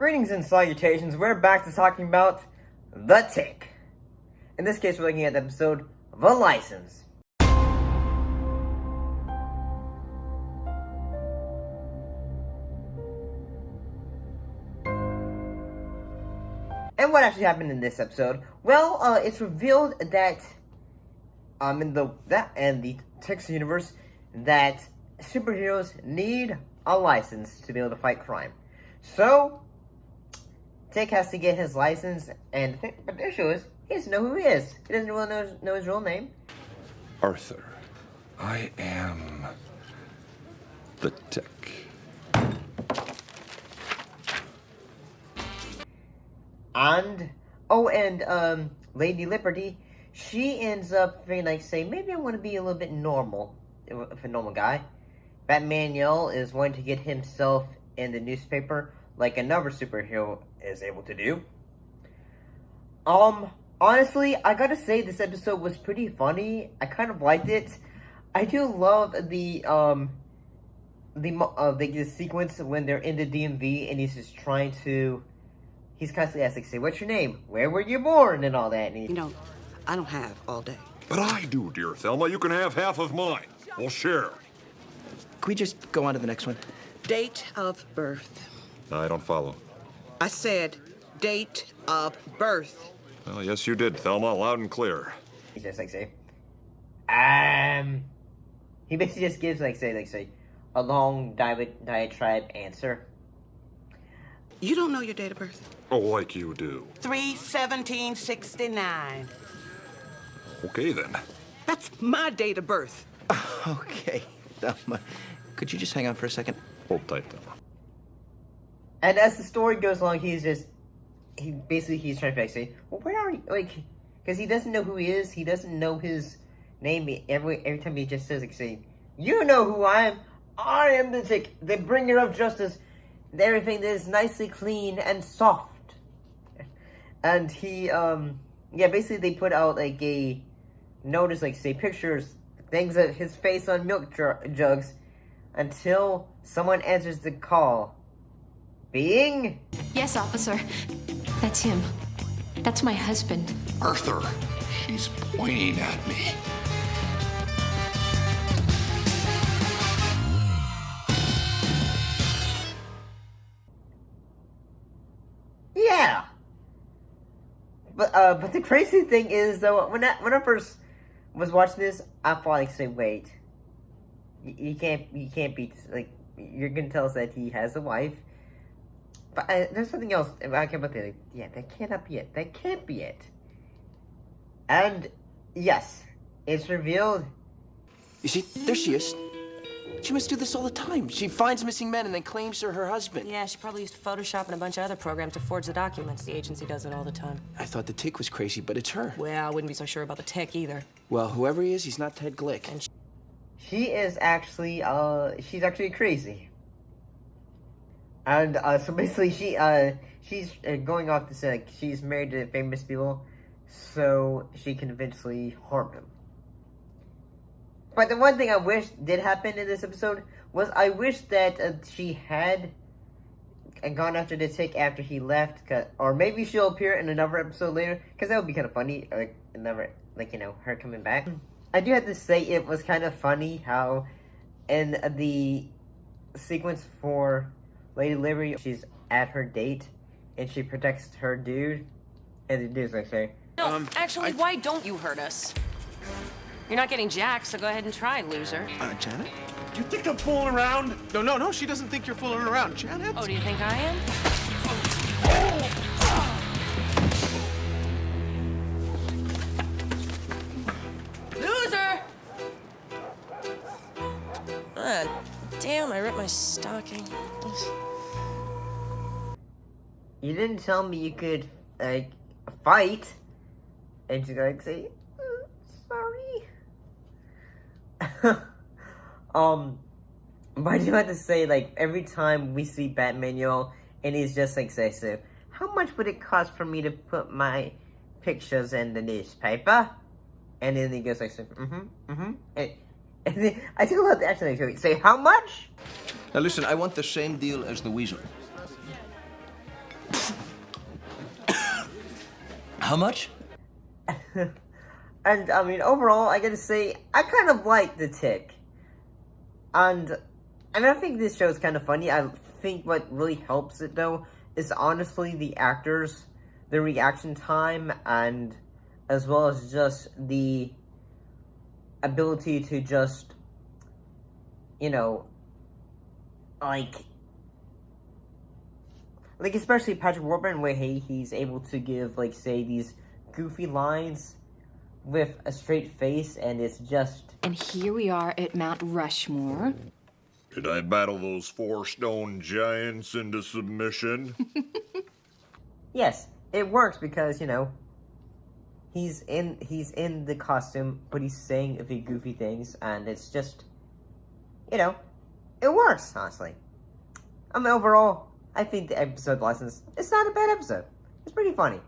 Greetings and salutations, we're back to talking about The Tick. In this case, we're looking at the episode, The License. And what actually happened in this episode? Well, it's revealed that, in the Tick's universe, that superheroes need a license to be able to fight crime. So, Tick has to get his license, but the issue is, he doesn't know who he is. He doesn't really know his real name. Arthur, I am the Tick. And Lady Liberty, she ends up feeling like, say, maybe I want to be a little bit normal, if a normal guy. Batmanuel is wanting to get himself in the newspaper like another superhero is able to do. Honestly, I gotta say this episode was pretty funny. I kind of liked it. I do love the sequence when they're in the DMV and he's just trying to. He's constantly asking, say, what's your name? Where were you born? And all that. And I don't have all day. But I do, dear Thelma. You can have half of mine. We'll share. Can we just go on to the next one? Date of birth. I don't follow. I said date of birth. Well, yes, you did, Thelma. Loud and clear. He's just like, say, he basically just gives, say, a long diatribe answer. You don't know your date of birth? Oh, like you do. 3/17/69. Okay, then. That's my date of birth. Okay, Thelma. Could you just hang on for a second? Hold tight, Thelma. And as the story goes along, he's trying to say, well, where are you? Because he doesn't know who he is. He doesn't know his name. Every time he just says, say, you know who I am. I am the Tick, the bringer of justice. Everything that is nicely clean and soft. And he, basically they put out, a notice, say, pictures, things of his face on milk jugs, until someone answers the call. Being? Yes, officer. That's him. That's my husband. Arthur, she's pointing at me. Yeah. But the crazy thing is, though, when I first was watching this, I thought, say, wait, you can't be, you're gonna tell us that he has a wife. But there's something else I can't believe. Yeah, that cannot be it. That can't be it. And yes, it's revealed. You see, there she is. She must do this all the time. She finds missing men and then claims they're her husband. Yeah, she probably used Photoshop and a bunch of other programs to forge the documents. The agency does it all the time. I thought the Tick was crazy, but it's her. Well, I wouldn't be so sure about the Tick either. Well, whoever he is, he's not Ted Glick. And she is actually, she's actually crazy. And, so basically she's going off to say, she's married to famous people, so she can eventually harm him. But the one thing I wish did happen in this episode was I wish that she had gone after the Tick after he left, or maybe she'll appear in another episode later, because that would be kind of funny, her coming back. I do have to say it was kind of funny how in the sequence for Lady Liberty, she's at her date, and she protects her dude, and the dude's say, no, actually, why don't you hurt us? You're not getting jacked, so go ahead and try, loser. Janet? You think I'm fooling around? No, she doesn't think you're fooling around, Janet. Oh, do you think I am? Loser! Damn, I ripped my stocking. you didn't tell me you could, fight, and she's say, sorry. But I do have to say, every time we see Batmanuel, and he's just say, so, how much would it cost for me to put my pictures in the newspaper? And then he goes and then I do love the accent. Say, how much? Now listen, I want the same deal as the Weasel. How much? And, I mean, overall, I gotta say, I kind of like The Tick. And I think this show is kind of funny. I think what really helps it, though, is honestly the actors, the reaction time, and as well as just the ability to just, you know, like especially Patrick Warburton, where he's able to give, like, say, these goofy lines with a straight face, and it's just... And here we are at Mount Rushmore. Did I battle those 4 stone giants into submission? Yes, it works because, you know, he's in the costume, but he's saying a few goofy things, and it's just, you know, it works, honestly. I mean, overall, I think the episode license, it's not a bad episode. It's pretty funny.